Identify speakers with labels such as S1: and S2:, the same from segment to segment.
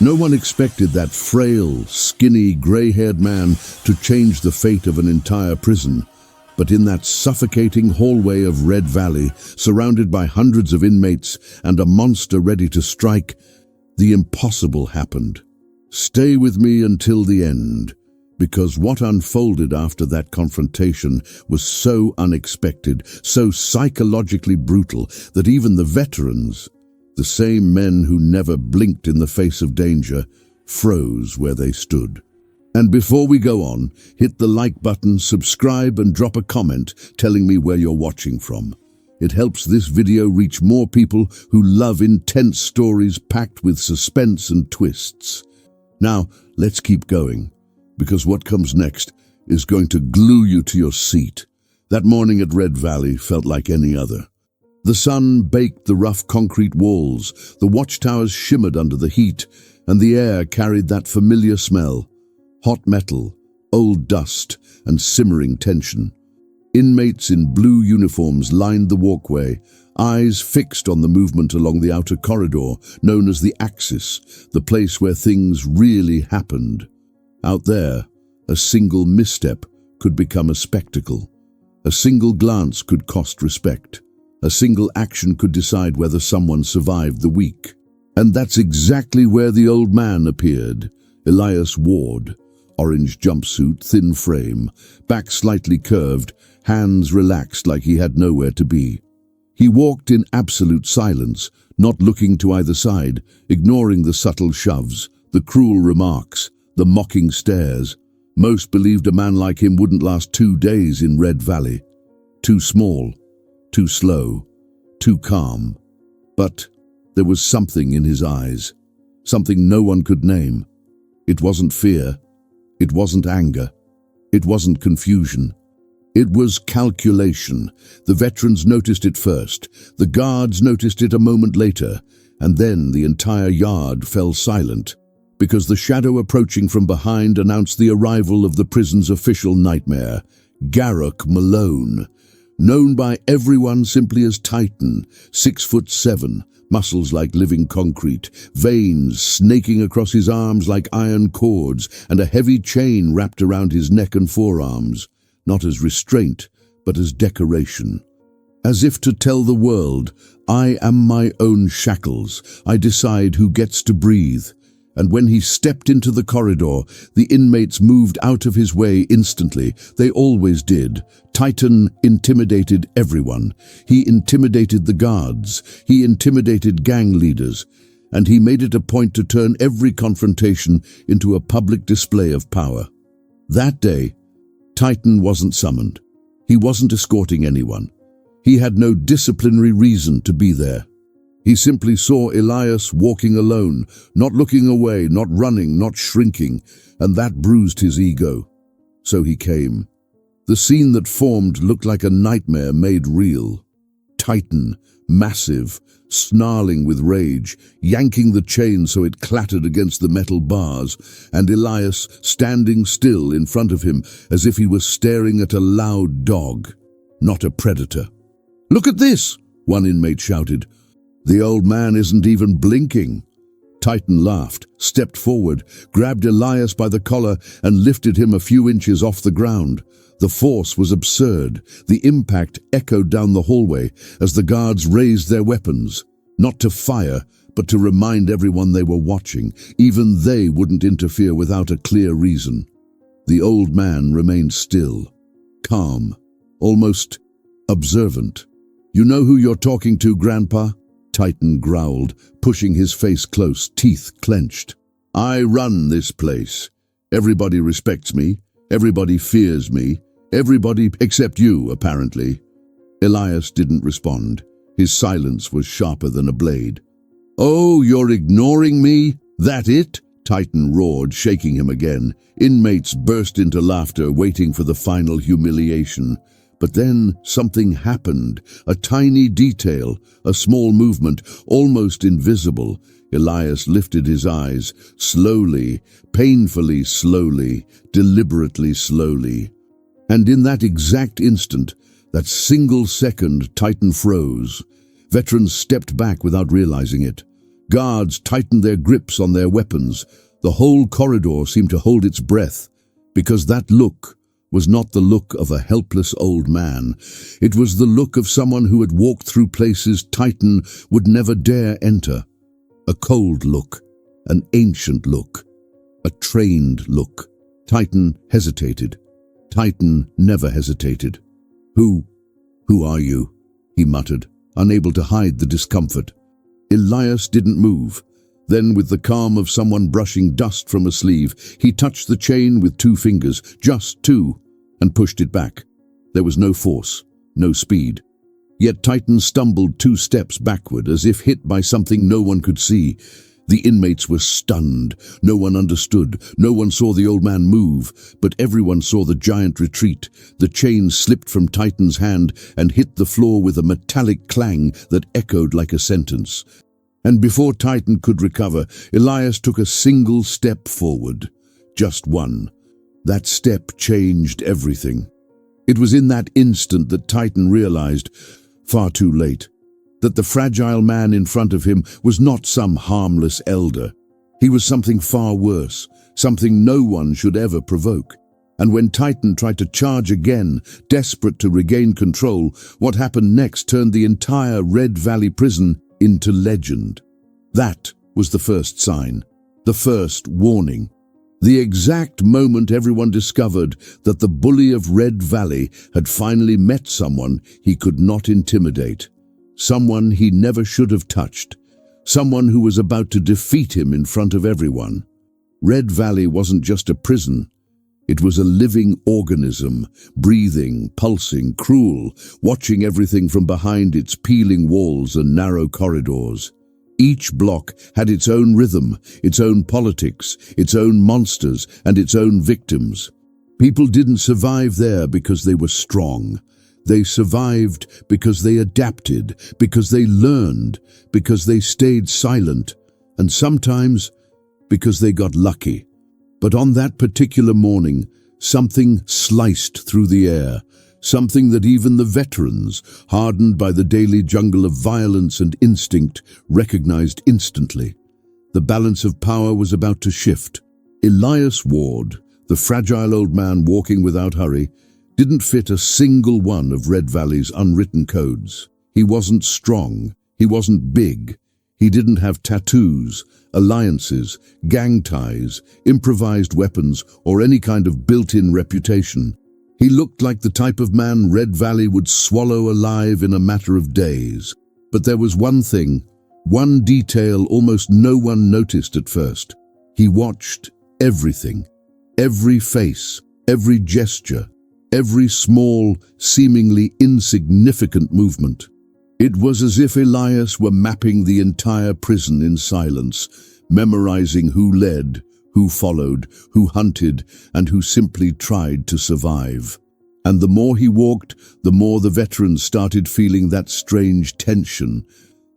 S1: No one expected that frail, skinny, grey-haired man to change the fate of an entire prison. But in that suffocating hallway of Red Valley, surrounded by hundreds of inmates and a monster ready to strike, the impossible happened. Stay with me until the end, because what unfolded after that confrontation was so unexpected, so psychologically brutal, that even the veterans, the same men who never blinked in the face of danger, froze where they stood. And before we go on, hit the like button, subscribe, and drop a comment telling me where you're watching from. It helps this video reach more people who love intense stories packed with suspense and twists. Now, let's keep going, because what comes next is going to glue you to your seat. That morning at Red Valley felt like any other. The sun baked the rough concrete walls, the watchtowers shimmered under the heat, and the air carried that familiar smell: hot metal, old dust, and simmering tension. Inmates in blue uniforms lined the walkway, eyes fixed on the movement along the outer corridor, known as the Axis, the place where things really happened. Out there, a single misstep could become a spectacle. A single glance could cost respect. A single action could decide whether someone survived the week. And that's exactly where the old man appeared, Elias Ward. Orange jumpsuit, thin frame, back slightly curved, hands relaxed like he had nowhere to be. He walked in absolute silence, not looking to either side, ignoring the subtle shoves, the cruel remarks, the mocking stares. Most believed a man like him wouldn't last 2 days in Red Valley. Too small, too slow, too calm. But there was something in his eyes, something no one could name. It wasn't fear. It wasn't anger. It wasn't confusion. It was calculation. The veterans noticed it first. The guards noticed it a moment later. And then the entire yard fell silent, because the shadow approaching from behind announced the arrival of the prison's official nightmare, Garrick Malone. Known by everyone simply as Titan, 6'7", muscles like living concrete, veins snaking across his arms like iron cords, and a heavy chain wrapped around his neck and forearms, not as restraint, but as decoration. As if to tell the world, I am my own shackles, I decide who gets to breathe. And when he stepped into the corridor, the inmates moved out of his way instantly. They always did. Titan intimidated everyone. He intimidated the guards. He intimidated gang leaders. And he made it a point to turn every confrontation into a public display of power. That day, Titan wasn't summoned. He wasn't escorting anyone. He had no disciplinary reason to be there. He simply saw Elias walking alone, not looking away, not running, not shrinking, and that bruised his ego. So he came. The scene that formed looked like a nightmare made real. Titan, massive, snarling with rage, yanking the chain so it clattered against the metal bars, and Elias standing still in front of him as if he was staring at a loud dog, not a predator. "Look at this!" one inmate shouted. "The old man isn't even blinking." Titan laughed, stepped forward, grabbed Elias by the collar and lifted him a few inches off the ground. The force was absurd. The impact echoed down the hallway as the guards raised their weapons, not to fire, but to remind everyone they were watching. Even they wouldn't interfere without a clear reason. The old man remained still, calm, almost observant. "You know who you're talking to, Grandpa?" Titan growled, pushing his face close, teeth clenched. "I run this place. Everybody respects me. Everybody fears me. Everybody except you, apparently." Elias didn't respond. His silence was sharper than a blade. "Oh, you're ignoring me? That it?" Titan roared, shaking him again. Inmates burst into laughter, waiting for the final humiliation. But then something happened, a tiny detail, a small movement, almost invisible. Elias lifted his eyes, slowly, painfully slowly, deliberately slowly. And in that exact instant, that single second, Titan froze. Veterans stepped back without realizing it. Guards tightened their grips on their weapons. The whole corridor seemed to hold its breath, because that look was not the look of a helpless old man. It was the look of someone who had walked through places Titan would never dare enter. A cold look, an ancient look, a trained look. Titan hesitated. Titan never hesitated. Who are you?" he muttered, unable to hide the discomfort. Elias didn't move. Then, with the calm of someone brushing dust from a sleeve, he touched the chain with 2 fingers, just 2, and pushed it back. There was no force, no speed. Yet Titan stumbled 2 steps backward, as if hit by something no one could see. The inmates were stunned. No one understood. No one saw the old man move, but everyone saw the giant retreat. The chain slipped from Titan's hand and hit the floor with a metallic clang that echoed like a sentence. And before Titan could recover, Elias took a single step forward. Just one. That step changed everything. It was in that instant that Titan realized, far too late, that the fragile man in front of him was not some harmless elder. He was something far worse, something no one should ever provoke. And when Titan tried to charge again, desperate to regain control, what happened next turned the entire Red Valley prison into legend. That was the first sign, the first warning. The exact moment everyone discovered that the bully of Red Valley had finally met someone he could not intimidate. Someone he never should have touched. Someone who was about to defeat him in front of everyone. Red Valley wasn't just a prison. It was a living organism, breathing, pulsing, cruel, watching everything from behind its peeling walls and narrow corridors. Each block had its own rhythm, its own politics, its own monsters, and its own victims. People didn't survive there because they were strong. They survived because they adapted, because they learned, because they stayed silent, and sometimes because they got lucky. But on that particular morning, something sliced through the air, something that even the veterans, hardened by the daily jungle of violence and instinct, recognized instantly. The balance of power was about to shift. Elias Ward, the fragile old man walking without hurry, didn't fit a single one of Red Valley's unwritten codes. He wasn't strong. He wasn't big. He didn't have tattoos, alliances, gang ties, improvised weapons, or any kind of built-in reputation. He looked like the type of man Red Valley would swallow alive in a matter of days. But there was one thing, one detail almost no one noticed at first. He watched everything, every face, every gesture, every small, seemingly insignificant movement. It was as if Elias were mapping the entire prison in silence, memorizing who led, who followed, who hunted, and who simply tried to survive. And the more he walked, the more the veterans started feeling that strange tension,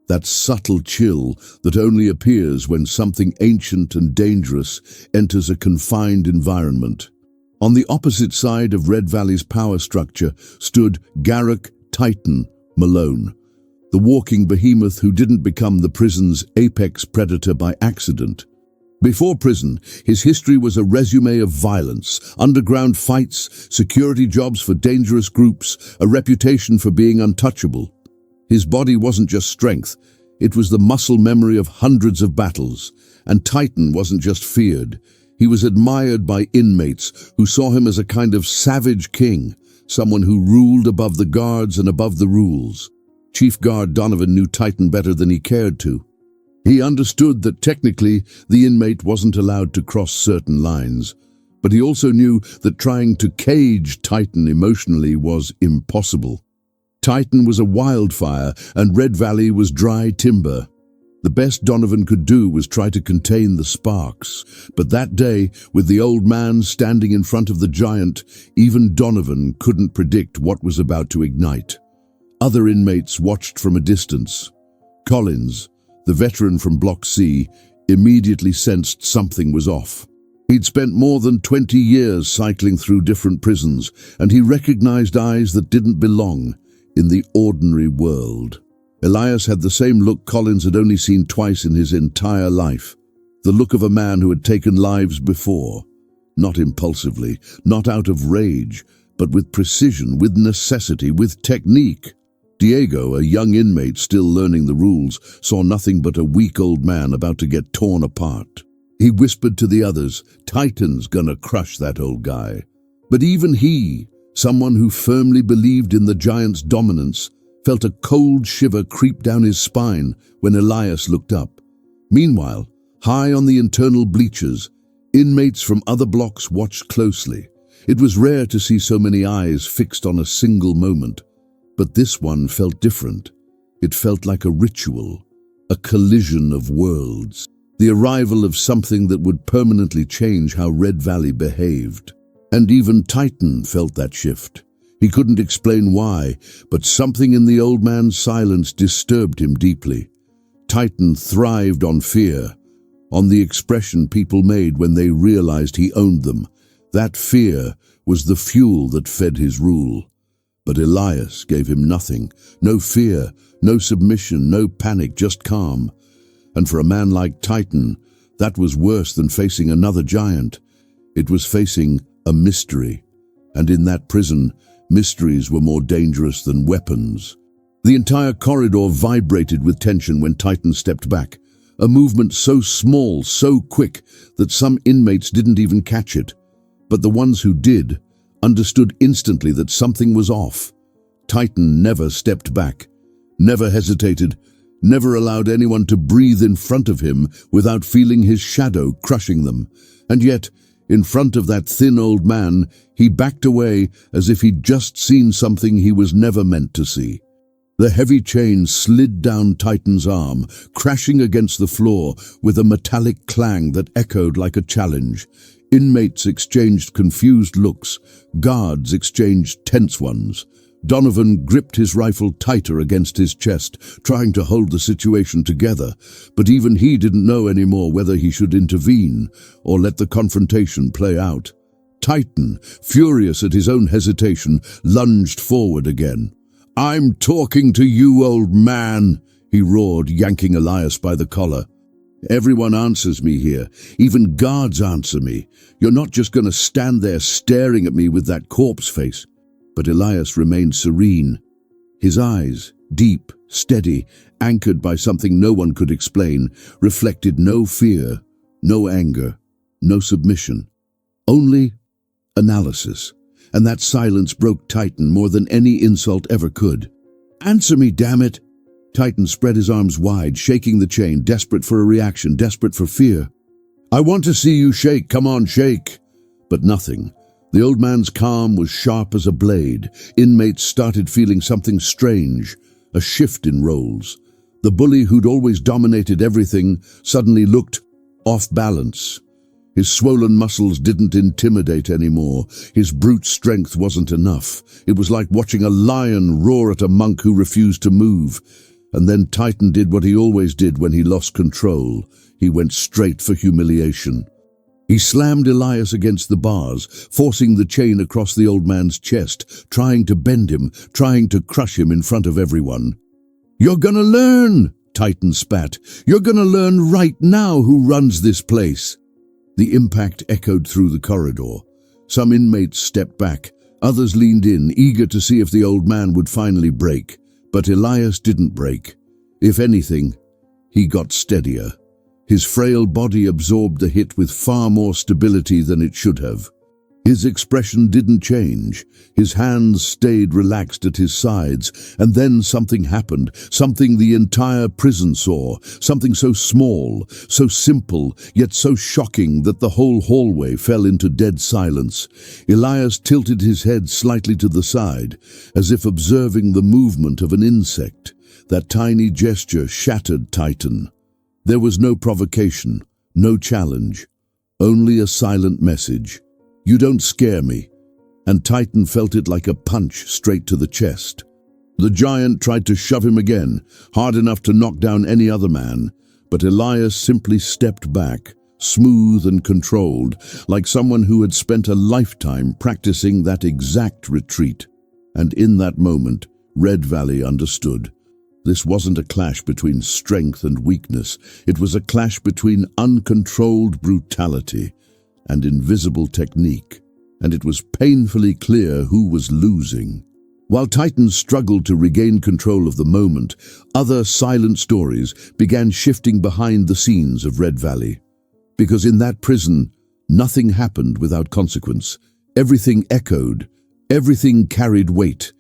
S1: that subtle chill that only appears when something ancient and dangerous enters a confined environment. On the opposite side of Red Valley's power structure stood Garrick Titan Malone, the walking behemoth who didn't become the prison's apex predator by accident. Before prison, his history was a resume of violence, underground fights, security jobs for dangerous groups, a reputation for being untouchable. His body wasn't just strength, it was the muscle memory of hundreds of battles. And Titan wasn't just feared. He was admired by inmates who saw him as a kind of savage king, someone who ruled above the guards and above the rules. Chief Guard Donovan knew Titan better than he cared to. He understood that technically the inmate wasn't allowed to cross certain lines, but he also knew that trying to cage Titan emotionally was impossible. Titan was a wildfire and Red Valley was dry timber. The best Donovan could do was try to contain the sparks, but that day, with the old man standing in front of the giant, even Donovan couldn't predict what was about to ignite. Other inmates watched from a distance. Collins, the veteran from Block C, immediately sensed something was off. He'd spent more than 20 years cycling through different prisons, and he recognized eyes that didn't belong in the ordinary world. Elias had the same look Collins had only seen twice in his entire life. The look of a man who had taken lives before. Not impulsively, not out of rage, but with precision, with necessity, with technique. Diego, a young inmate still learning the rules, saw nothing but a weak old man about to get torn apart. He whispered to the others, "Titan's gonna crush that old guy." But even he, someone who firmly believed in the giant's dominance, felt a cold shiver creep down his spine when Elias looked up. Meanwhile, high on the internal bleachers, inmates from other blocks watched closely. It was rare to see so many eyes fixed on a single moment, but this one felt different. It felt like a ritual, a collision of worlds, the arrival of something that would permanently change how Red Valley behaved. And even Titan felt that shift. He couldn't explain why, but something in the old man's silence disturbed him deeply. Titan thrived on fear, on the expression people made when they realized he owned them. That fear was the fuel that fed his rule. But Elias gave him nothing. No fear, no submission, no panic, just calm. And for a man like Titan, that was worse than facing another giant. It was facing a mystery. And in that prison, mysteries were more dangerous than weapons. The entire corridor vibrated with tension when Titan stepped back. A movement so small, so quick, that some inmates didn't even catch it. But the ones who did understood instantly that something was off. Titan never stepped back, never hesitated, never allowed anyone to breathe in front of him without feeling his shadow crushing them. And yet, in front of that thin old man, he backed away as if he'd just seen something he was never meant to see. The heavy chain slid down Titan's arm, crashing against the floor with a metallic clang that echoed like a challenge. Inmates exchanged confused looks, guards exchanged tense ones. Donovan gripped his rifle tighter against his chest, trying to hold the situation together, but even he didn't know anymore whether he should intervene or let the confrontation play out. Titan, furious at his own hesitation, lunged forward again. "I'm talking to you, old man," he roared, yanking Elias by the collar. "Everyone answers me here. Even guards answer me. You're not just going to stand there staring at me with that corpse face." But Elias remained serene. His eyes, deep, steady, anchored by something no one could explain, reflected no fear, no anger, no submission. Only analysis. And that silence broke Titan more than any insult ever could. "Answer me, damn it!" Titan spread his arms wide, shaking the chain, desperate for a reaction, desperate for fear. "I want to see you shake, come on, shake!" But nothing. The old man's calm was sharp as a blade. Inmates started feeling something strange, a shift in roles. The bully who'd always dominated everything suddenly looked off balance. His swollen muscles didn't intimidate anymore. His brute strength wasn't enough. It was like watching a lion roar at a monk who refused to move. And then Titan did what he always did when he lost control. He went straight for humiliation. He slammed Elias against the bars, forcing the chain across the old man's chest, trying to bend him, trying to crush him in front of everyone. "You're gonna learn," Titan spat. "You're gonna learn right now who runs this place." The impact echoed through the corridor. Some inmates stepped back. Others leaned in, eager to see if the old man would finally break. But Elias didn't break. If anything, he got steadier. His frail body absorbed the hit with far more stability than it should have. His expression didn't change. His hands stayed relaxed at his sides, and then something happened, something the entire prison saw, something so small, so simple, yet so shocking that the whole hallway fell into dead silence. Elias tilted his head slightly to the side, as if observing the movement of an insect. That tiny gesture shattered Titan. There was no provocation, no challenge, only a silent message. "You don't scare me." And Titan felt it like a punch straight to the chest. The giant tried to shove him again, hard enough to knock down any other man, but Elias simply stepped back, smooth and controlled, like someone who had spent a lifetime practicing that exact retreat. And in that moment, Red Valley understood. This wasn't a clash between strength and weakness. It was a clash between uncontrolled brutality and invisible technique, and it was painfully clear who was losing. While Titan struggled to regain control of the moment, other silent stories began shifting behind the scenes of Red Valley. Because in that prison, nothing happened without consequence. Everything echoed, everything carried weight,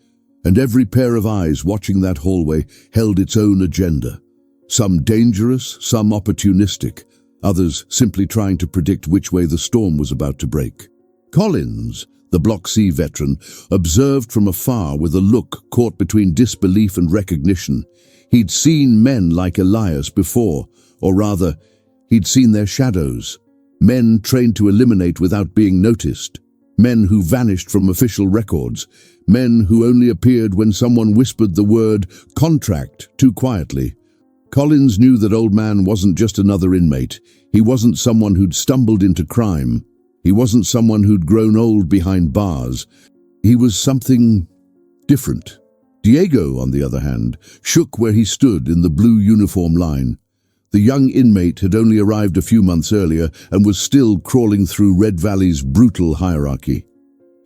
S1: and every pair of eyes watching that hallway held its own agenda. Some dangerous, some opportunistic, others simply trying to predict which way the storm was about to break. Collins, the Block C veteran, observed from afar with a look caught between disbelief and recognition. He'd seen men like Elias before, or rather, he'd seen their shadows. Men trained to eliminate without being noticed. Men who vanished from official records. Men who only appeared when someone whispered the word contract too quietly. Collins knew that Old Man wasn't just another inmate. He wasn't someone who'd stumbled into crime. He wasn't someone who'd grown old behind bars. He was something different. Diego, on the other hand, shook where he stood in the blue uniform line. The young inmate had only arrived a few months earlier and was still crawling through Red Valley's brutal hierarchy.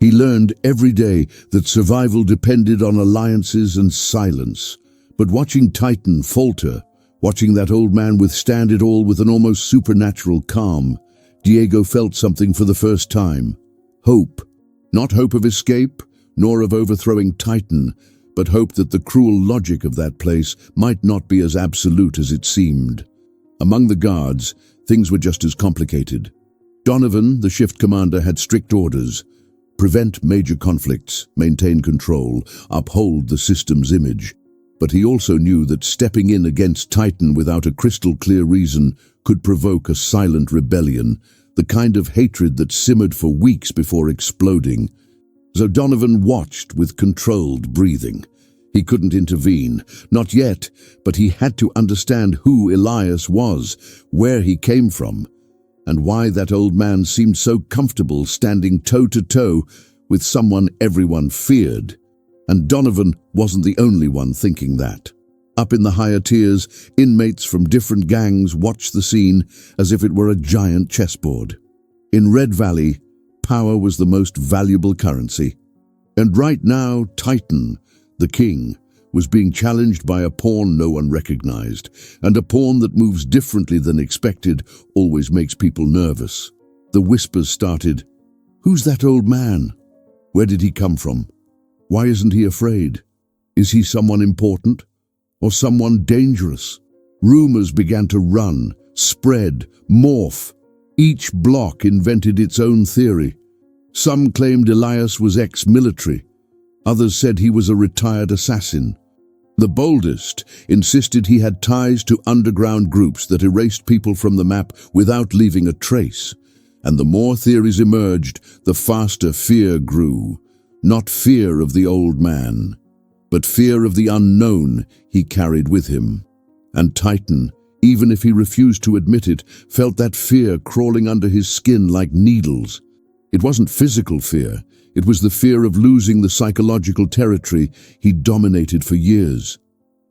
S1: He learned every day that survival depended on alliances and silence. But watching Titan falter, watching that old man withstand it all with an almost supernatural calm, Diego felt something for the first time. Hope. Not hope of escape, nor of overthrowing Titan, but hope that the cruel logic of that place might not be as absolute as it seemed. Among the guards, things were just as complicated. Donovan, the shift commander, had strict orders. Prevent major conflicts, maintain control, uphold the system's image. But he also knew that stepping in against Titan without a crystal-clear reason could provoke a silent rebellion, the kind of hatred that simmered for weeks before exploding. So Donovan watched with controlled breathing. He couldn't intervene, not yet, but he had to understand who Elias was, where he came from, and why that old man seemed so comfortable standing toe-to-toe with someone everyone feared. And Donovan wasn't the only one thinking that. Up in the higher tiers, inmates from different gangs watched the scene as if it were a giant chessboard. In Red Valley, power was the most valuable currency. And right now, Titan, the king, was being challenged by a pawn no one recognized, and a pawn that moves differently than expected always makes people nervous. The whispers started. Who's that old man? Where did he come from? Why isn't he afraid? Is he someone important? Or someone dangerous? Rumors began to run, spread, morph. Each block invented its own theory. Some claimed Elias was ex-military. Others said he was a retired assassin. The boldest insisted he had ties to underground groups that erased people from the map without leaving a trace. And the more theories emerged, the faster fear grew. Not fear of the old man, but fear of the unknown he carried with him. And Titan, even if he refused to admit it, felt that fear crawling under his skin like needles. It wasn't physical fear. It was the fear of losing the psychological territory he'd dominated for years.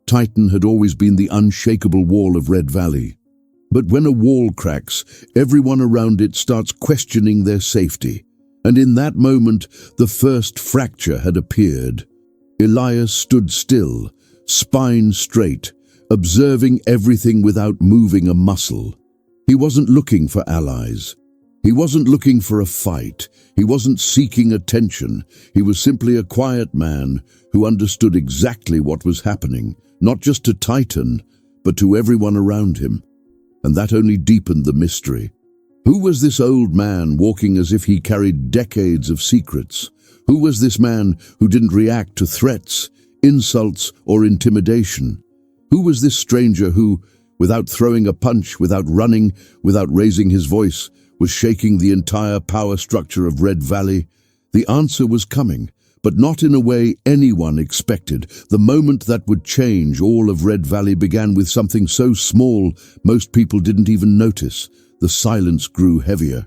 S1: Titan had always been the unshakable wall of Red Valley. But when a wall cracks, everyone around it starts questioning their safety. And in that moment, the first fracture had appeared. Elias stood still, spine straight, observing everything without moving a muscle. He wasn't looking for allies. He wasn't looking for a fight. He wasn't seeking attention. He was simply a quiet man who understood exactly what was happening, not just to Titan, but to everyone around him. And that only deepened the mystery. Who was this old man walking as if he carried decades of secrets? Who was this man who didn't react to threats, insults, or intimidation? Who was this stranger who, without throwing a punch, without running, without raising his voice, was shaking the entire power structure of Red Valley? The answer was coming, but not in a way anyone expected. The moment that would change all of Red Valley began with something so small most people didn't even notice. The silence grew heavier.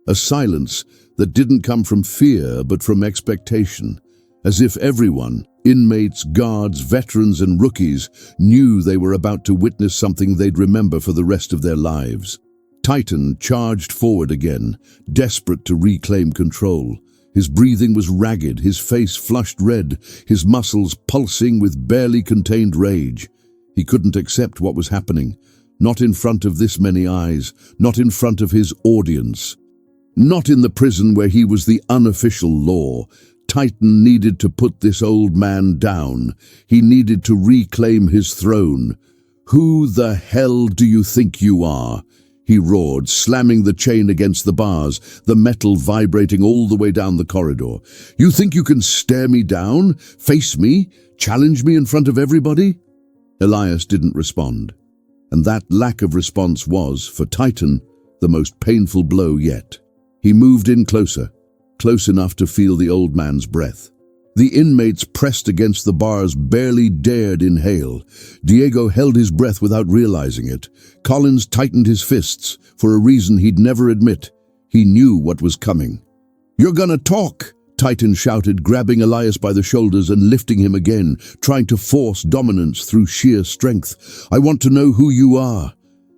S1: A silence that didn't come from fear but from expectation, as if everyone, Inmates, guards, veterans, and rookies knew they were about to witness something they'd remember for the rest of their lives. Titan charged forward again, desperate to reclaim control. His breathing was ragged, his face flushed red, his muscles pulsing with barely contained rage. He couldn't accept what was happening. Not in front of this many eyes, not in front of his audience. Not in the prison where he was the unofficial law. Titan needed to put this old man down. He needed to reclaim his throne. "Who the hell do you think you are?" he roared, slamming the chain against the bars, the metal vibrating all the way down the corridor. "You think you can stare me down, face me, challenge me in front of everybody?" Elias didn't respond. And that lack of response was, for Titan, the most painful blow yet. He moved in closer, close enough to feel the old man's breath. The inmates pressed against the bars barely dared inhale. Diego held his breath without realizing it. Collins tightened his fists, for a reason he'd never admit. He knew what was coming. "You're gonna talk!" Titan shouted, grabbing Elias by the shoulders and lifting him again, trying to force dominance through sheer strength. "I want to know who you are.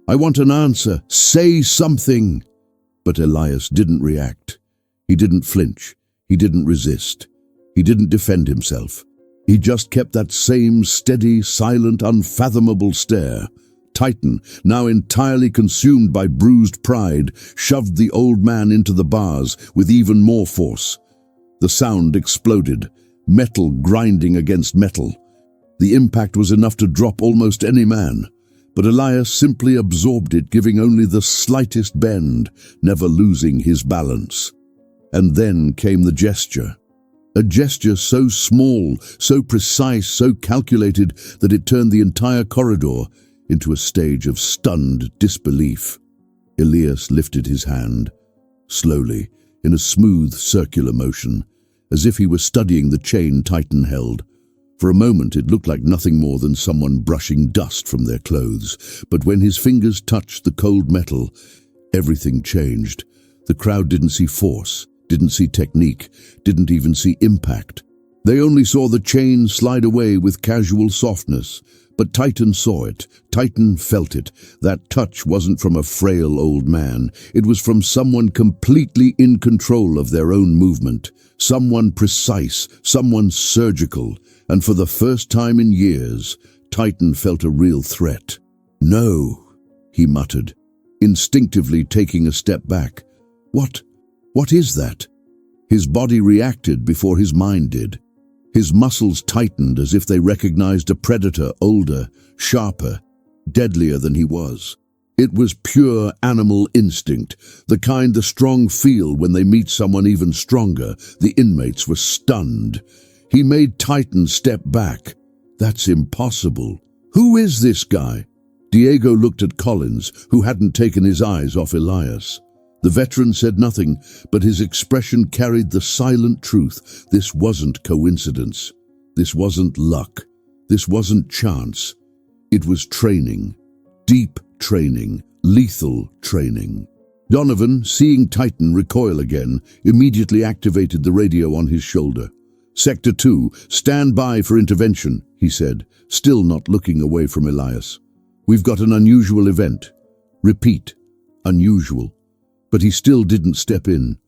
S1: I want an answer. Say something!" But Elias didn't react. He didn't flinch. He didn't resist. He didn't defend himself. He just kept that same steady, silent, unfathomable stare. Titan, now entirely consumed by bruised pride, shoved the old man into the bars with even more force. The sound exploded, metal grinding against metal. The impact was enough to drop almost any man, but Elias simply absorbed it, giving only the slightest bend, never losing his balance. And then came the gesture. A gesture so small, so precise, so calculated that it turned the entire corridor into a stage of stunned disbelief. Elias lifted his hand, slowly, in a smooth circular motion, as if he were studying the chain Titan held. For a moment it looked like nothing more than someone brushing dust from their clothes, but when his fingers touched the cold metal, everything changed. The crowd didn't see force, didn't see technique, didn't even see impact. They only saw the chain slide away with casual softness. But Titan saw it. Titan felt it. That touch wasn't from a frail old man. It was from someone completely in control of their own movement. Someone precise, someone surgical. And for the first time in years, Titan felt a real threat. "No," he muttered, instinctively taking a step back. What is that?" His body reacted before his mind did. His muscles tightened as if they recognized a predator older, sharper, deadlier than he was. It was pure animal instinct, the kind the strong feel when they meet someone even stronger. The inmates were stunned. He made Titan step back. "That's impossible. Who is this guy?" Diego looked at Collins, who hadn't taken his eyes off Elias. The veteran said nothing, but his expression carried the silent truth. This wasn't coincidence. This wasn't luck. This wasn't chance. It was training. Deep training. Lethal training. Donovan, seeing Titan recoil again, immediately activated the radio on his shoulder. "Sector 2, stand by for intervention," he said, still not looking away from Elias. "We've got an unusual event." Repeat, unusual. But he still didn't step in.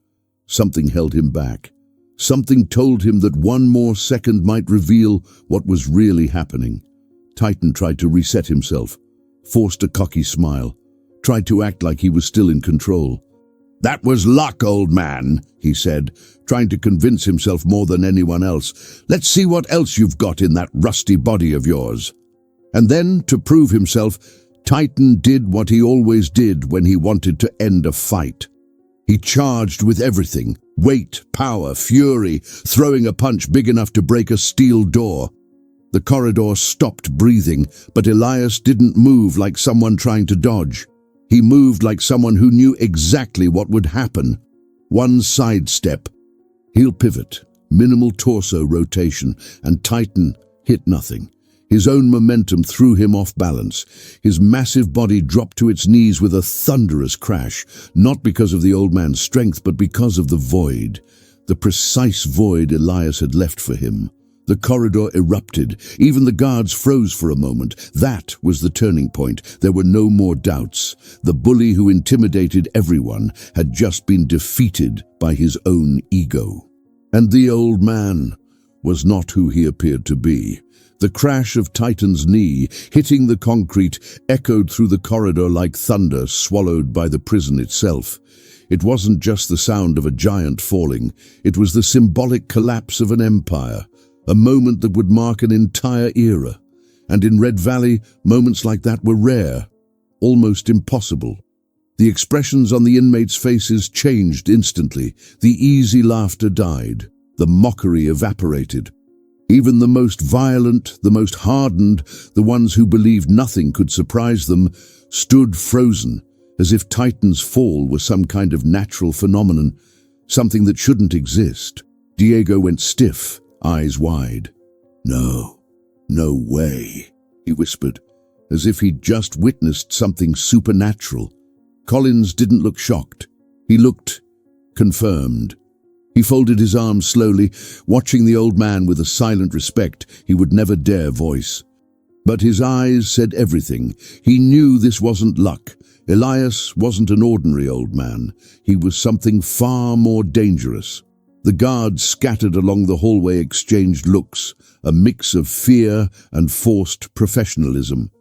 S1: Something held him back. Something told him that one more second might reveal what was really happening. Titan tried to reset himself, forced a cocky smile, tried to act like he was still in control. "That was luck, old man," he said, trying to convince himself more than anyone else. "Let's see what else you've got in that rusty body of yours." And then, to prove himself, Titan did what he always did when he wanted to end a fight. He charged with everything: weight, power, fury, throwing a punch big enough to break a steel door. The corridor stopped breathing, but Elias didn't move like someone trying to dodge. He moved like someone who knew exactly what would happen. One sidestep. Heel pivot, minimal torso rotation, and Titan hit nothing. His own momentum threw him off balance. His massive body dropped to its knees with a thunderous crash, not because of the old man's strength, but because of the void. The precise void Elias had left for him. The corridor erupted. Even the guards froze for a moment. That was the turning point. There were no more doubts. The bully who intimidated everyone had just been defeated by his own ego. And the old man was not who he appeared to be. The crash of Titan's knee, hitting the concrete, echoed through the corridor like thunder swallowed by the prison itself. It wasn't just the sound of a giant falling. It was the symbolic collapse of an empire, a moment that would mark an entire era. And in Red Valley, moments like that were rare, almost impossible. The expressions on the inmates' faces changed instantly. The easy laughter died. The mockery evaporated. Even the most violent, the most hardened, the ones who believed nothing could surprise them, stood frozen, as if Titan's fall was some kind of natural phenomenon, something that shouldn't exist. Diego went stiff, eyes wide. No way, he whispered, as if he'd just witnessed something supernatural. Collins didn't look shocked. He looked confirmed. He folded his arms slowly, watching the old man with a silent respect he would never dare voice. But his eyes said everything. He knew this wasn't luck. Elias wasn't an ordinary old man. He was something far more dangerous. The guards scattered along the hallway exchanged looks, a mix of fear and forced professionalism.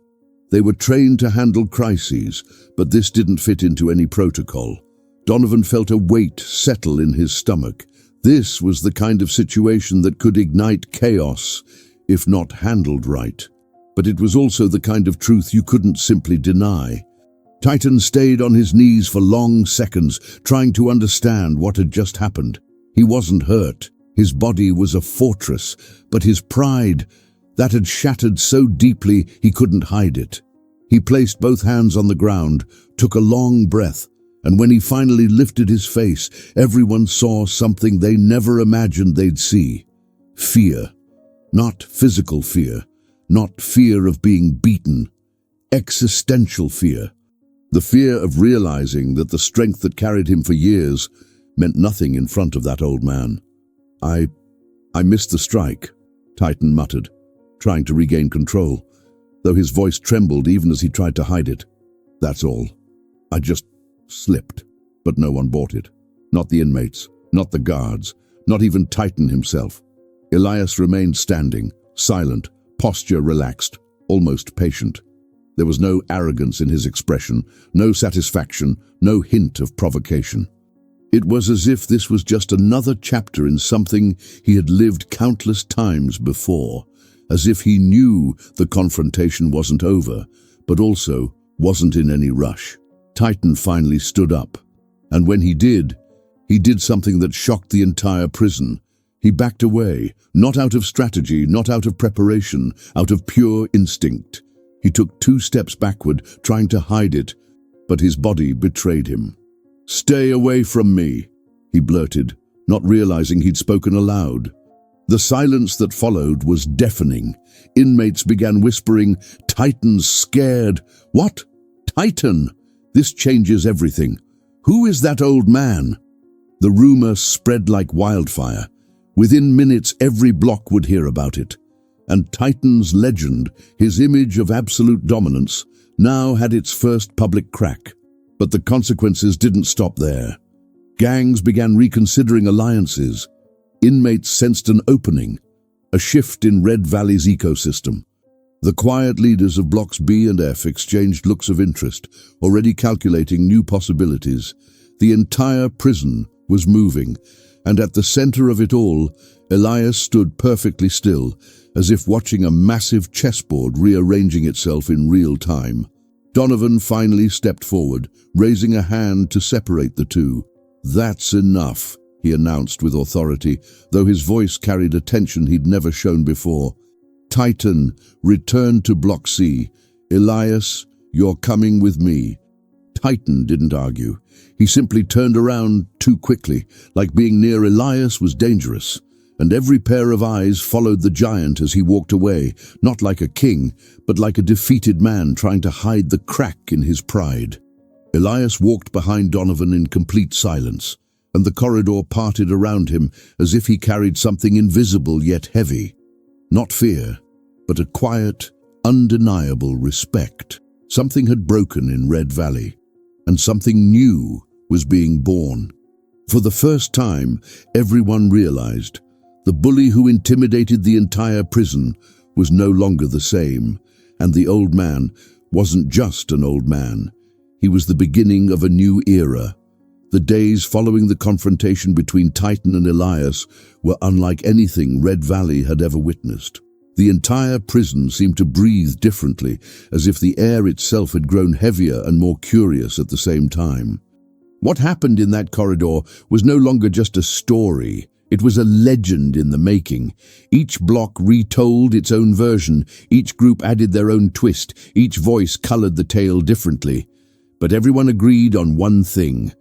S1: They were trained to handle crises, but this didn't fit into any protocol. Donovan felt a weight settle in his stomach. This was the kind of situation that could ignite chaos, if not handled right. But it was also the kind of truth you couldn't simply deny. Titan stayed on his knees for long seconds, trying to understand what had just happened. He wasn't hurt. His body was a fortress, but his pride, that had shattered so deeply he couldn't hide it. He placed both hands on the ground, took a long breath, and when he finally lifted his face, everyone saw something they never imagined they'd see. Fear. Not physical fear, not fear of being beaten. Existential fear. The fear of realizing that the strength that carried him for years meant nothing in front of that old man. I missed the strike, Titan muttered, trying to regain control, though his voice trembled even as he tried to hide it. That's all. I just slipped, but no one bought it. Not the inmates, not the guards, not even Titan himself. Elias remained standing, silent, posture relaxed, almost patient. There was no arrogance in his expression, no satisfaction, no hint of provocation. It was as if this was just another chapter in something he had lived countless times before, as if he knew the confrontation wasn't over, but also wasn't in any rush. Titan finally stood up, and when he did something that shocked the entire prison. He backed away, not out of strategy, not out of preparation, out of pure instinct. He took 2 steps backward, trying to hide it, but his body betrayed him. "Stay away from me," he blurted, not realizing he'd spoken aloud. The silence that followed was deafening. Inmates began whispering, "Titan's scared." "What? Titan? This changes everything. Who is that old man?" The rumor spread like wildfire. Within minutes, every block would hear about it. And Titan's legend, his image of absolute dominance, now had its first public crack. But the consequences didn't stop there. Gangs began reconsidering alliances. Inmates sensed an opening, a shift in Red Valley's ecosystem. The quiet leaders of Blocks B and F exchanged looks of interest, already calculating new possibilities. The entire prison was moving, and at the center of it all, Elias stood perfectly still, as if watching a massive chessboard rearranging itself in real time. Donovan finally stepped forward, raising a hand to separate the two. "That's enough," he announced with authority, though his voice carried a tension he'd never shown before. "Titan, return to Block C. Elias, you're coming with me." Titan didn't argue. He simply turned around too quickly, like being near Elias was dangerous. And every pair of eyes followed the giant as he walked away, not like a king, but like a defeated man trying to hide the crack in his pride. Elias walked behind Donovan in complete silence, and the corridor parted around him as if he carried something invisible yet heavy. Not fear, but a quiet, undeniable respect. Something had broken in Red Valley, and something new was being born. For the first time, everyone realized the bully who intimidated the entire prison was no longer the same, and the old man wasn't just an old man. He was the beginning of a new era. The days following the confrontation between Titan and Elias were unlike anything Red Valley had ever witnessed. The entire prison seemed to breathe differently, as if the air itself had grown heavier and more curious at the same time. What happened in that corridor was no longer just a story. It was a legend in the making. Each block retold its own version, each group added their own twist, each voice colored the tale differently. But everyone agreed on one thing: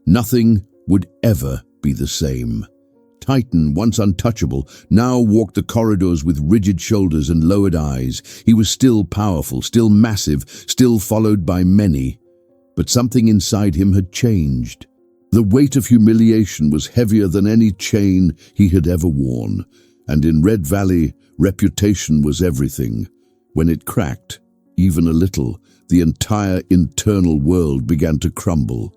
S1: nothing would ever be the same. Titan, once untouchable, now walked the corridors with rigid shoulders and lowered eyes. He was still powerful, still massive, still followed by many. But something inside him had changed. The weight of humiliation was heavier than any chain he had ever worn, and in Red Valley, reputation was everything. When it cracked, even a little, the entire internal world began to crumble.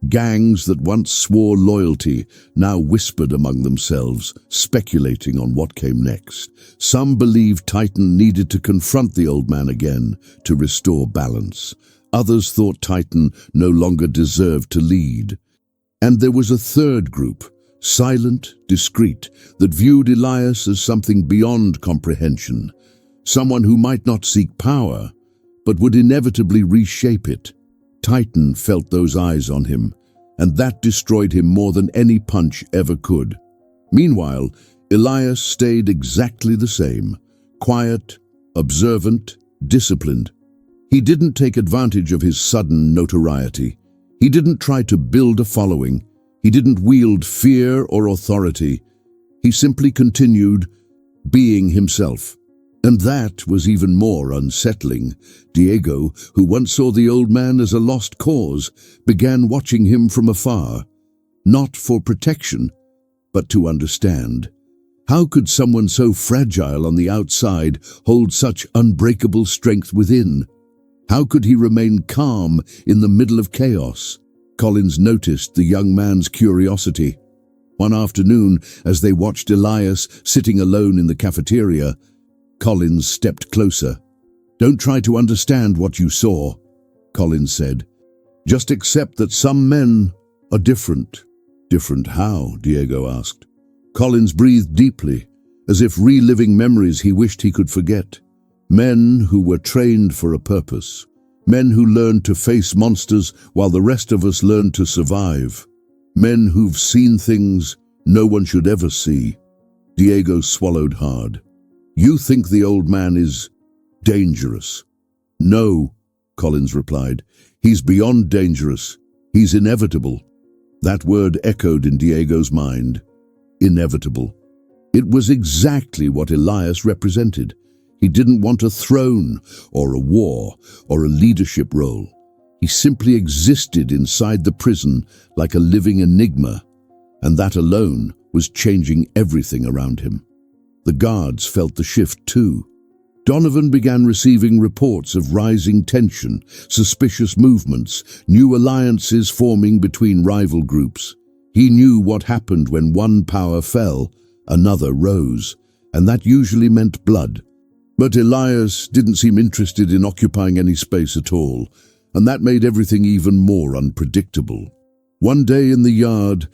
S1: Gangs that once swore loyalty now whispered among themselves, speculating on what came next. Some believed Titan needed to confront the old man again to restore balance. Others thought Titan no longer deserved to lead. And there was a third group, silent, discreet, that viewed Elias as something beyond comprehension. Someone who might not seek power, but would inevitably reshape it. Titan felt those eyes on him, and that destroyed him more than any punch ever could. Meanwhile, Elias stayed exactly the same, quiet, observant, disciplined. He didn't take advantage of his sudden notoriety. He didn't try to build a following. He didn't wield fear or authority. He simply continued being himself. And that was even more unsettling. Diego, who once saw the old man as a lost cause, began watching him from afar, not for protection, but to understand. How could someone so fragile on the outside hold such unbreakable strength within? How could he remain calm in the middle of chaos? Collins noticed the young man's curiosity. One afternoon, as they watched Elias sitting alone in the cafeteria, Collins stepped closer. "Don't try to understand what you saw," Collins said. "Just accept that some men are different." "Different how?" Diego asked. Collins breathed deeply, as if reliving memories he wished he could forget. Men who were trained for a purpose. Men who learned to face monsters while the rest of us learned to survive. Men who've seen things no one should ever see. Diego swallowed hard. "You think the old man is dangerous?" "No," Collins replied. "He's beyond dangerous. He's inevitable." That word echoed in Diego's mind. Inevitable. It was exactly what Elias represented. He didn't want a throne, or a war, or a leadership role. He simply existed inside the prison like a living enigma, and that alone was changing everything around him. The guards felt the shift too. Donovan began receiving reports of rising tension, suspicious movements, new alliances forming between rival groups. He knew what happened when one power fell, another rose, and that usually meant blood. But Elias didn't seem interested in occupying any space at all, and that made everything even more unpredictable. One day in the yard,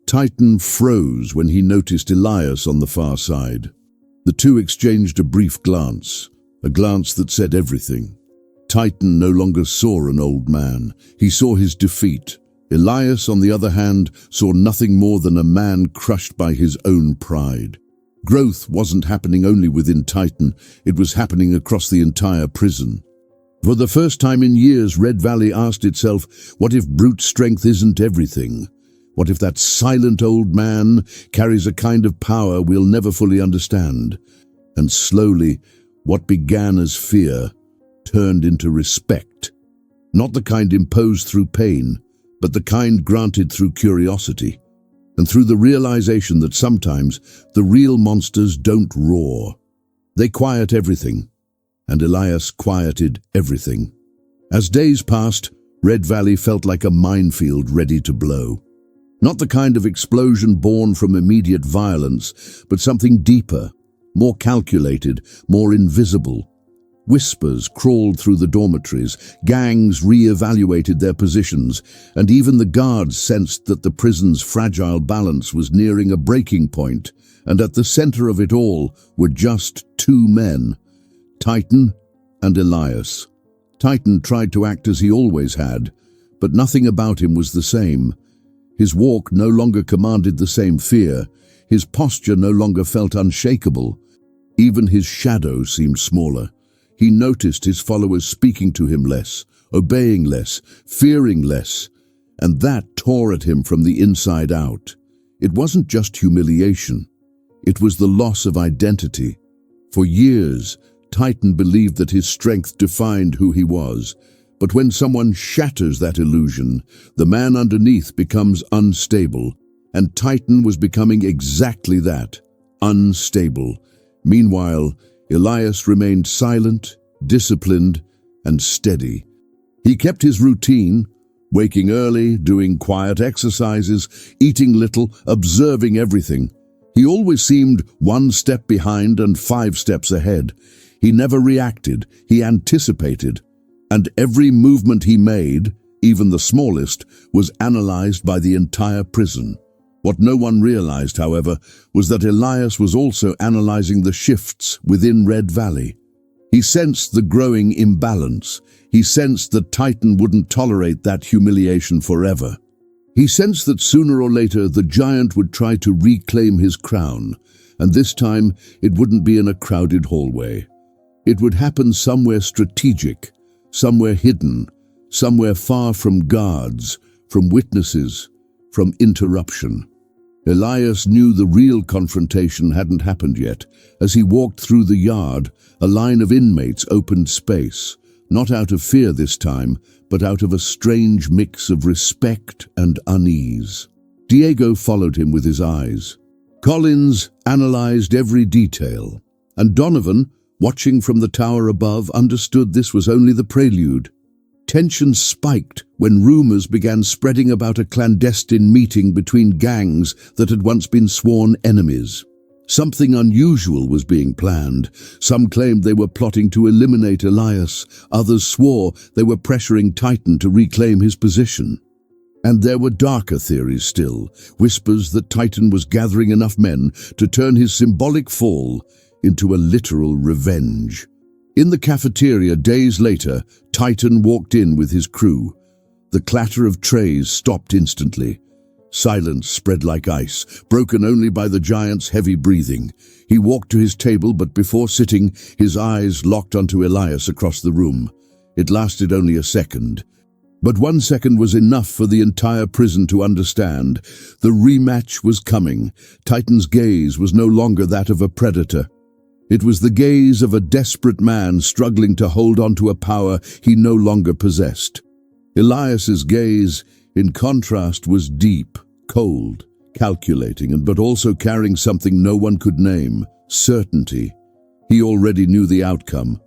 S1: Titan froze when he noticed Elias on the far side. The two exchanged a brief glance, a glance that said everything. Titan no longer saw an old man. He saw his defeat. Elias, on the other hand, saw nothing more than a man crushed by his own pride. Growth wasn't happening only within Titan, it was happening across the entire prison. For the first time in years, Red Valley asked itself, what if brute strength isn't everything? What if that silent old man carries a kind of power we'll never fully understand? And slowly, what began as fear turned into respect. Not the kind imposed through pain, but the kind granted through curiosity. And through the realization that sometimes the real monsters don't roar. They quiet everything, and Elias quieted everything. As days passed, Red Valley felt like a minefield ready to blow. Not the kind of explosion born from immediate violence, but something deeper, more calculated, more invisible. Whispers crawled through the dormitories, gangs re-evaluated their positions, and even the guards sensed that the prison's fragile balance was nearing a breaking point, and at the center of it all were just two men, Titan and Elias. Titan tried to act as he always had, but nothing about him was the same. His walk no longer commanded the same fear, his posture no longer felt unshakable. Even his shadow seemed smaller. He noticed his followers speaking to him less, obeying less, fearing less, and that tore at him from the inside out. It wasn't just humiliation. It was the loss of identity. For years, Titan believed that his strength defined who he was. But when someone shatters that illusion, the man underneath becomes unstable, and Titan was becoming exactly that, unstable. Meanwhile, Elias remained silent, disciplined, and steady. He kept his routine, waking early, doing quiet exercises, eating little, observing everything. He always seemed 1 step behind and 5 steps ahead. He never reacted, he anticipated, and every movement he made, even the smallest, was analyzed by the entire prison. What no one realized, however, was that Elias was also analyzing the shifts within Red Valley. He sensed the growing imbalance. He sensed that Titan wouldn't tolerate that humiliation forever. He sensed that sooner or later the giant would try to reclaim his crown, and this time it wouldn't be in a crowded hallway. It would happen somewhere strategic, somewhere hidden, somewhere far from guards, from witnesses, from interruption. Elias knew the real confrontation hadn't happened yet. As he walked through the yard, a line of inmates opened space, not out of fear this time, but out of a strange mix of respect and unease. Diego followed him with his eyes. Collins analyzed every detail, and Donovan, watching from the tower above, understood this was only the prelude. Tension spiked when rumors began spreading about a clandestine meeting between gangs that had once been sworn enemies. Something unusual was being planned. Some claimed they were plotting to eliminate Elias. Others swore they were pressuring Titan to reclaim his position. And there were darker theories still, whispers that Titan was gathering enough men to turn his symbolic fall into a literal revenge. In the cafeteria days later, Titan walked in with his crew. The clatter of trays stopped instantly. Silence spread like ice, broken only by the giant's heavy breathing. He walked to his table, but before sitting, his eyes locked onto Elias across the room. It lasted only a second. But 1 second was enough for the entire prison to understand. The rematch was coming. Titan's gaze was no longer that of a predator. It was the gaze of a desperate man struggling to hold on to a power he no longer possessed. Elias's gaze, in contrast, was deep, cold, calculating, but also carrying something no one could name: certainty. He already knew the outcome.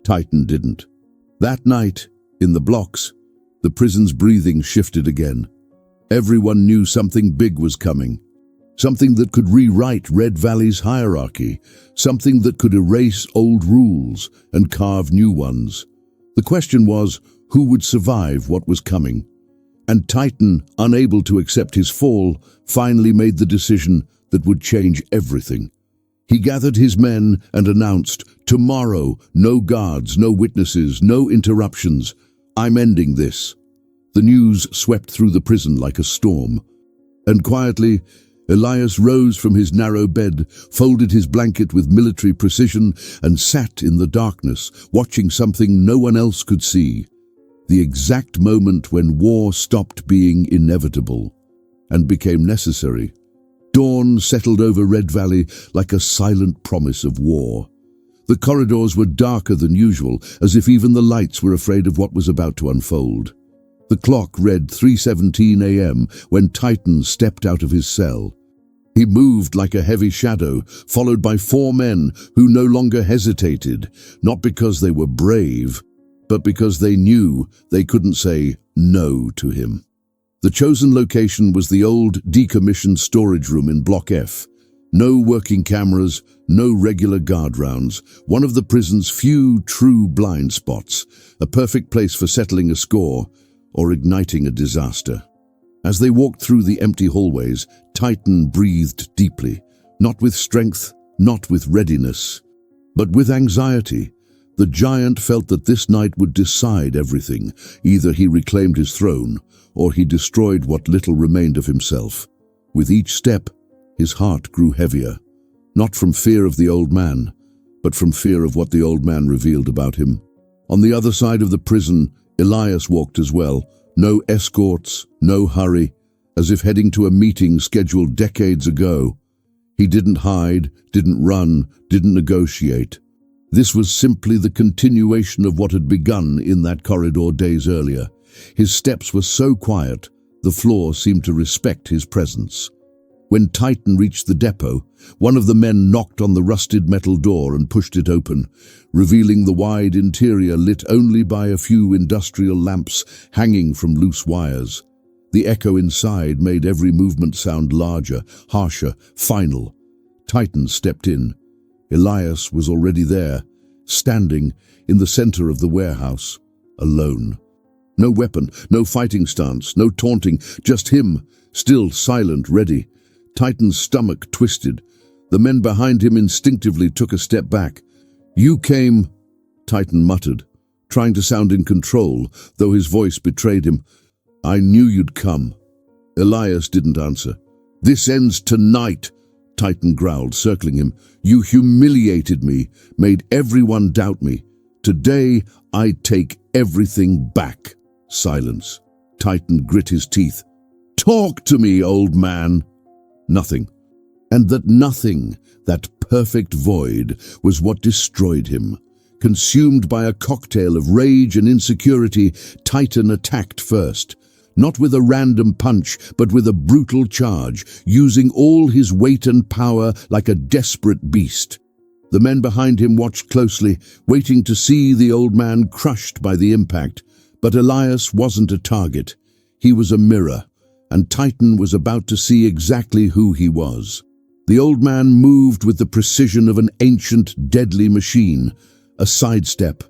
S1: Titan didn't. That night, in the blocks, the prison's breathing shifted again. Everyone knew something big was coming. Something that could rewrite Red Valley's hierarchy, something that could erase old rules and carve new ones. The question was, who would survive what was coming? And Titan, unable to accept his fall, finally made the decision that would change everything. He gathered his men and announced, "Tomorrow, no guards, no witnesses, no interruptions. I'm ending this." The news swept through the prison like a storm. And quietly, Elias rose from his narrow bed, folded his blanket with military precision, and sat in the darkness, watching something no one else could see. The exact moment when war stopped being inevitable and became necessary. Dawn settled over Red Valley like a silent promise of war. The corridors were darker than usual, as if even the lights were afraid of what was about to unfold. The clock read 3:17 a.m. when Titan stepped out of his cell. He moved like a heavy shadow, followed by 4 men who no longer hesitated, not because they were brave, but because they knew they couldn't say no to him. The chosen location was the old, decommissioned storage room in Block F. No working cameras, no regular guard rounds, one of the prison's few true blind spots, a perfect place for settling a score or igniting a disaster. As they walked through the empty hallways, Titan breathed deeply, not with strength, not with readiness, but with anxiety. The giant felt that this night would decide everything. Either he reclaimed his throne, or he destroyed what little remained of himself. With each step, his heart grew heavier, not from fear of the old man, but from fear of what the old man revealed about him. On the other side of the prison, Elias walked as well. No escorts, no hurry, as if heading to a meeting scheduled decades ago. He didn't hide, didn't run, didn't negotiate. This was simply the continuation of what had begun in that corridor days earlier. His steps were so quiet, the floor seemed to respect his presence. When Titan reached the depot, one of the men knocked on the rusted metal door and pushed it open, revealing the wide interior lit only by a few industrial lamps hanging from loose wires. The echo inside made every movement sound larger, harsher, final. Titan stepped in. Elias was already there, standing in the center of the warehouse, alone. No weapon, no fighting stance, no taunting, just him, still silent, ready. Titan's stomach twisted. The men behind him instinctively took a step back. "You came," Titan muttered, trying to sound in control, though his voice betrayed him. "I knew you'd come." Elias didn't answer. "This ends tonight," Titan growled, circling him. "You humiliated me, made everyone doubt me. Today, I take everything back." Silence. Titan grit his teeth. "Talk to me, old man." Nothing. And that nothing, that perfect void, was what destroyed him. Consumed by a cocktail of rage and insecurity, Titan attacked first. Not with a random punch, but with a brutal charge, using all his weight and power like a desperate beast. The men behind him watched closely, waiting to see the old man crushed by the impact. But Elias wasn't a target. He was a mirror, and Titan was about to see exactly who he was. The old man moved with the precision of an ancient, deadly machine. A sidestep,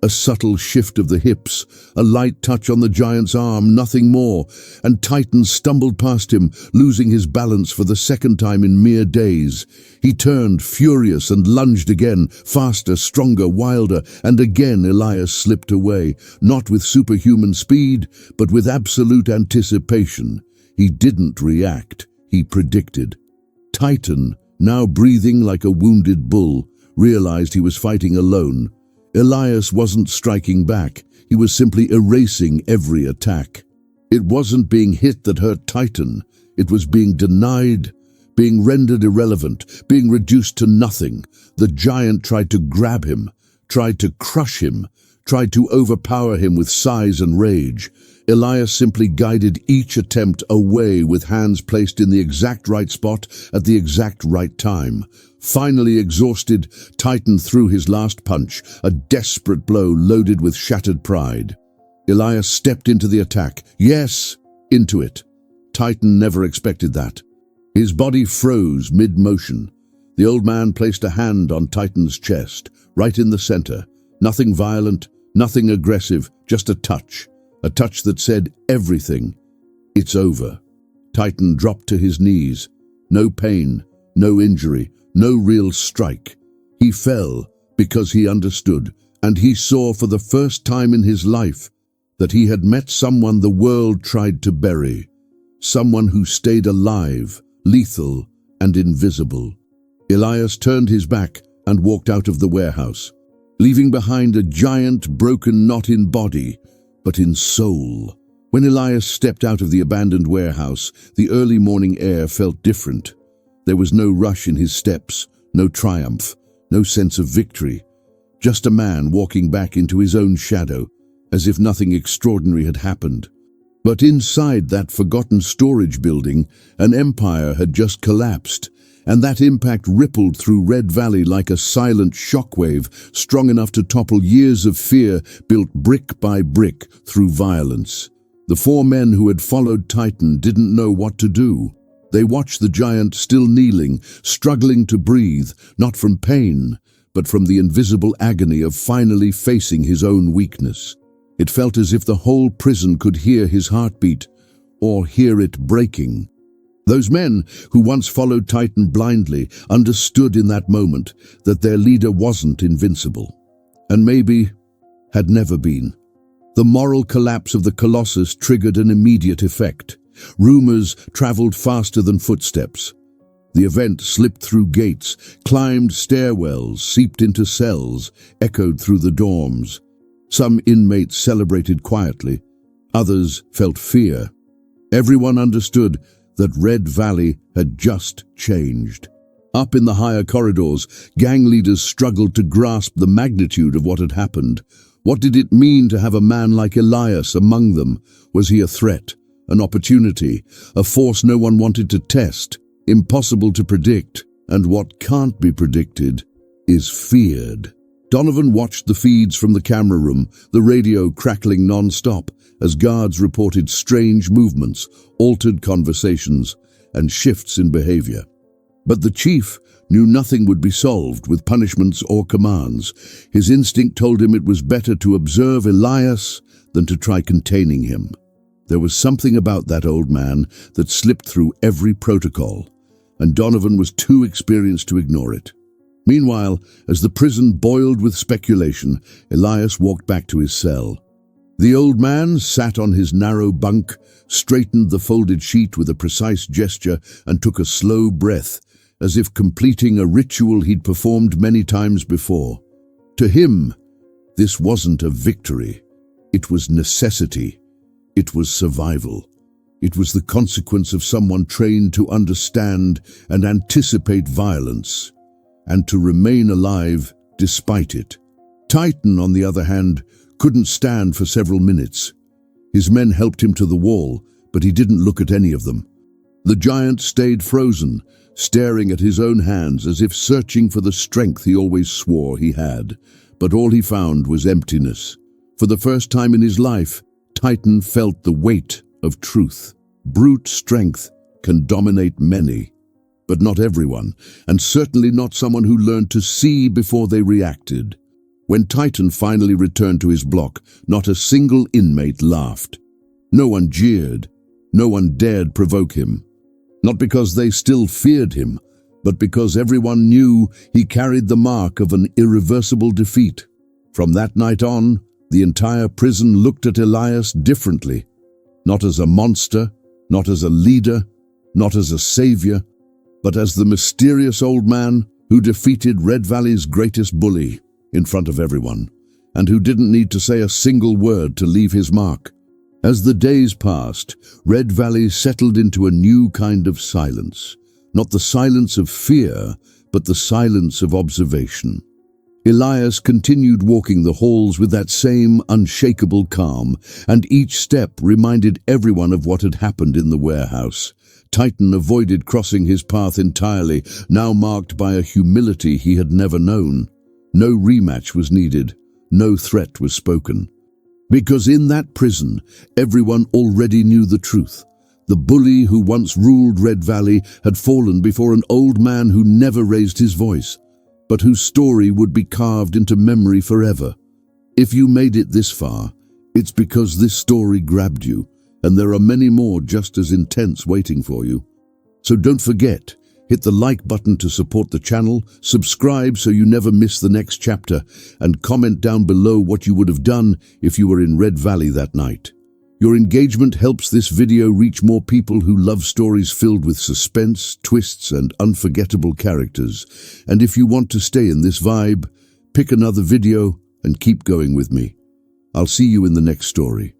S1: a subtle shift of the hips, a light touch on the giant's arm, nothing more, and Titan stumbled past him, losing his balance for the second time in mere days. He turned, furious, and lunged again, faster, stronger, wilder, and again Elias slipped away, not with superhuman speed, but with absolute anticipation. He didn't react, he predicted. Titan, now breathing like a wounded bull, realized he was fighting alone. Elias wasn't striking back, he was simply erasing every attack. It wasn't being hit that hurt Titan, it was being denied, being rendered irrelevant, being reduced to nothing. The giant tried to grab him, tried to crush him, tried to overpower him with size and rage. Elias simply guided each attempt away with hands placed in the exact right spot at the exact right time. Finally exhausted, Titan threw his last punch, a desperate blow loaded with shattered pride. Elias stepped into the attack. Yes, into it. Titan never expected that. His body froze mid-motion. The old man placed a hand on Titan's chest, right in the center. Nothing violent, nothing aggressive, just a touch that said everything. It's over. Titan dropped to his knees. No pain, no injury, no real strike. He fell because he understood, and he saw for the first time in his life that he had met someone the world tried to bury, someone who stayed alive, lethal, and invisible. Elias turned his back and walked out of the warehouse, leaving behind a giant broken not in body, but in soul. When Elias stepped out of the abandoned warehouse, the early morning air felt different. There was no rush in his steps, no triumph, no sense of victory. Just a man walking back into his own shadow, as if nothing extraordinary had happened. But inside that forgotten storage building, an empire had just collapsed, and that impact rippled through Red Valley like a silent shockwave, strong enough to topple years of fear built brick by brick through violence. The four men who had followed Titan didn't know what to do. They watched the giant still kneeling, struggling to breathe, not from pain, but from the invisible agony of finally facing his own weakness. It felt as if the whole prison could hear his heartbeat, or hear it breaking. Those men who once followed Titan blindly understood in that moment that their leader wasn't invincible, and maybe had never been. The moral collapse of the Colossus triggered an immediate effect. Rumors traveled faster than footsteps. The event slipped through gates, climbed stairwells, seeped into cells, echoed through the dorms. Some inmates celebrated quietly, others felt fear. Everyone understood that Red Valley had just changed. Up in the higher corridors, gang leaders struggled to grasp the magnitude of what had happened. What did it mean to have a man like Elias among them? Was he a threat, an opportunity, a force no one wanted to test, impossible to predict? And what can't be predicted is feared. Donovan watched the feeds from the camera room, the radio crackling non-stop, as guards reported strange movements, altered conversations, and shifts in behavior. But the chief knew nothing would be solved with punishments or commands. His instinct told him it was better to observe Elias than to try containing him. There was something about that old man that slipped through every protocol, and Donovan was too experienced to ignore it. Meanwhile, as the prison boiled with speculation, Elias walked back to his cell. The old man sat on his narrow bunk, straightened the folded sheet with a precise gesture, and took a slow breath, as if completing a ritual he'd performed many times before. To him, this wasn't a victory. It was necessity. It was survival. It was the consequence of someone trained to understand and anticipate violence, and to remain alive despite it. Titan, on the other hand, couldn't stand for several minutes. His men helped him to the wall, but he didn't look at any of them. The giant stayed frozen, staring at his own hands as if searching for the strength he always swore he had. But all he found was emptiness. For the first time in his life, Titan felt the weight of truth. Brute strength can dominate many, but not everyone, and certainly not someone who learned to see before they reacted. When Titan finally returned to his block, not a single inmate laughed. No one jeered. No one dared provoke him. Not because they still feared him, but because everyone knew he carried the mark of an irreversible defeat. From that night on, the entire prison looked at Elias differently. Not as a monster, not as a leader, not as a savior, but as the mysterious old man who defeated Red Valley's greatest bully in front of everyone, and who didn't need to say a single word to leave his mark. As the days passed, Red Valley settled into a new kind of silence. Not the silence of fear, but the silence of observation. Elias continued walking the halls with that same unshakable calm, and each step reminded everyone of what had happened in the warehouse. Titan avoided crossing his path entirely, now marked by a humility he had never known. No rematch was needed. No threat was spoken. Because in that prison, everyone already knew the truth. The bully who once ruled Red Valley had fallen before an old man who never raised his voice, but whose story would be carved into memory forever. If you made it this far, it's because this story grabbed you, and there are many more just as intense waiting for you. So don't forget, hit the like button to support the channel, subscribe so you never miss the next chapter, and comment down below what you would have done if you were in Red Valley that night. Your engagement helps this video reach more people who love stories filled with suspense, twists, and unforgettable characters. And if you want to stay in this vibe, pick another video and keep going with me. I'll see you in the next story.